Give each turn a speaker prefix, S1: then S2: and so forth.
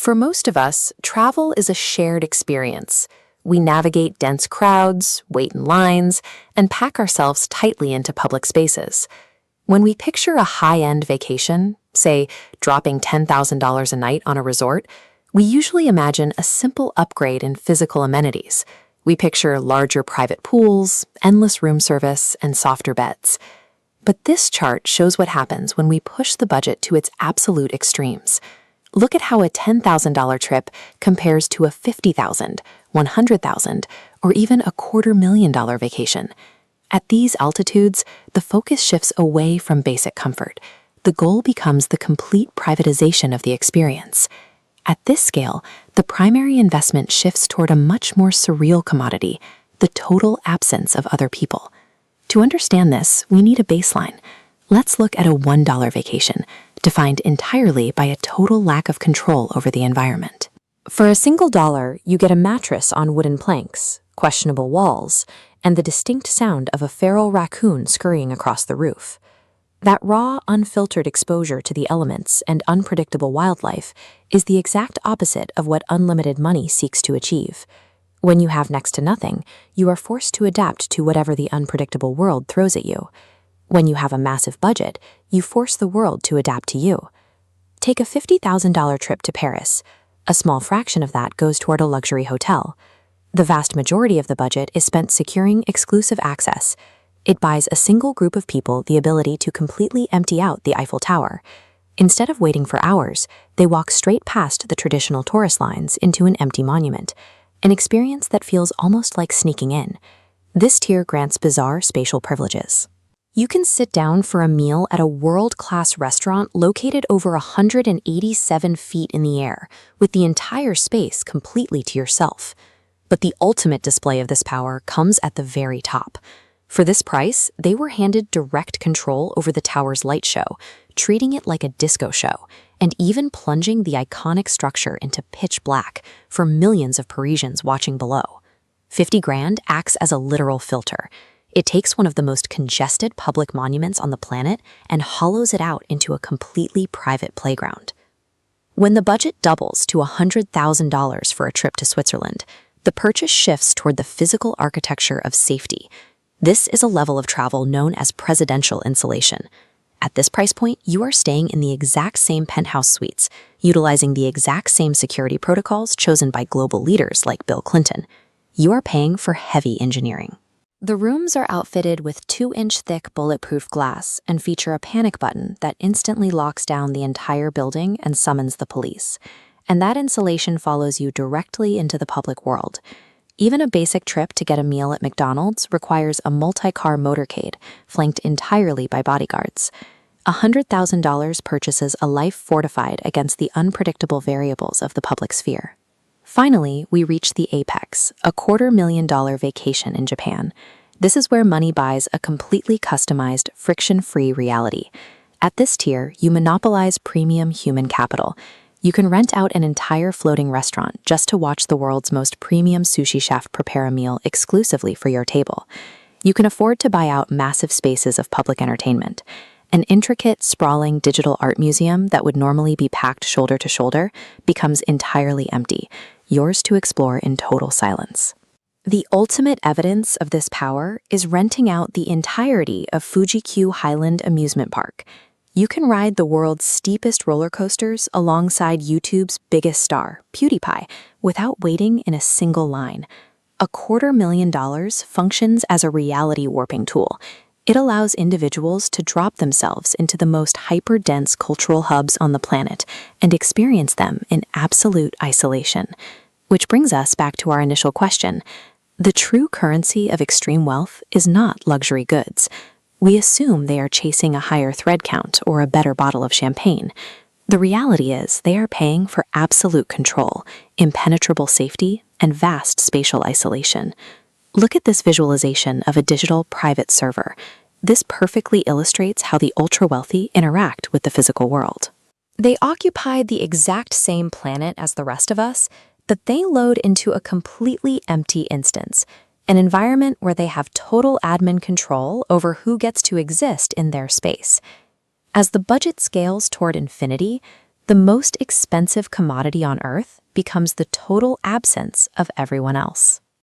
S1: For most of us, travel is a shared experience. We navigate dense crowds, wait in lines, and pack ourselves tightly into public spaces. When we picture a high-end vacation, say dropping $10,000 a night on a resort, we usually imagine a simple upgrade in physical amenities. We picture larger private pools, endless room service, and softer beds. But this chart shows what happens when we push the budget to its absolute extremes. Look at how a $10,000 trip compares to a $50,000, $100,000, or even a $250,000 vacation. At these altitudes, the focus shifts away from basic comfort. The goal becomes the complete privatization of the experience. At this scale, the primary investment shifts toward a much more surreal commodity, the total absence of other people. To understand this, we need a baseline. Let's look at a $1 vacation, defined entirely by a total lack of control over the environment. For a single dollar, you get a mattress on wooden planks, questionable walls, and the distinct sound of a feral raccoon scurrying across the roof. That raw, unfiltered exposure to the elements and unpredictable wildlife is the exact opposite of what unlimited money seeks to achieve. When you have next to nothing, you are forced to adapt to whatever the unpredictable world throws at you. When you have a massive budget, you force the world to adapt to you. Take a $50,000 trip to Paris. A small fraction of that goes toward a luxury hotel. The vast majority of the budget is spent securing exclusive access. It buys a single group of people the ability to completely empty out the Eiffel Tower. Instead of waiting for hours, they walk straight past the traditional tourist lines into an empty monument, an experience that feels almost like sneaking in. This tier grants bizarre spatial privileges. You can sit down for a meal at a world-class restaurant located over 187 feet in the air, with the entire space completely to yourself. But the ultimate display of this power comes at the very top. For this price, they were handed direct control over the tower's light show, treating it like a disco show, and even plunging the iconic structure into pitch black for millions of Parisians watching below. 50 grand acts as a literal filter. It takes one of the most congested public monuments on the planet and hollows it out into a completely private playground. When the budget doubles to $100,000 for a trip to Switzerland, the purchase shifts toward the physical architecture of safety. This is a level of travel known as presidential insulation. At this price point, you are staying in the exact same penthouse suites, utilizing the exact same security protocols chosen by global leaders like Bill Clinton. You are paying for heavy engineering. The rooms are outfitted with 2-inch thick bulletproof glass and feature a panic button that instantly locks down the entire building and summons the police. And that insulation follows you directly into the public world. Even a basic trip to get a meal at McDonald's requires a multi-car motorcade, flanked entirely by bodyguards. $100,000 purchases a life fortified against the unpredictable variables of the public sphere. Finally, we reach the apex, a $250,000 vacation in Japan. This is where money buys a completely customized, friction-free reality. At this tier, you monopolize premium human capital. You can rent out an entire floating restaurant just to watch the world's most premium sushi chef prepare a meal exclusively for your table. You can afford to buy out massive spaces of public entertainment. An intricate, sprawling digital art museum that would normally be packed shoulder to shoulder becomes entirely empty, yours to explore in total silence. The ultimate evidence of this power is renting out the entirety of Fuji-Q Highland Amusement Park. You can ride the world's steepest roller coasters alongside YouTube's biggest star, PewDiePie, without waiting in a single line. $250,000 functions as a reality warping tool. It allows individuals to drop themselves into the most hyper-dense cultural hubs on the planet and experience them in absolute isolation. Which brings us back to our initial question. The true currency of extreme wealth is not luxury goods. We assume they are chasing a higher thread count or a better bottle of champagne. The reality is they are paying for absolute control, impenetrable safety, and vast spatial isolation. Look at this visualization of a digital private server. This perfectly illustrates how the ultra-wealthy interact with the physical world. They occupy the exact same planet as the rest of us, but they load into a completely empty instance, an environment where they have total admin control over who gets to exist in their space. As the budget scales toward infinity, the most expensive commodity on Earth becomes the total absence of everyone else.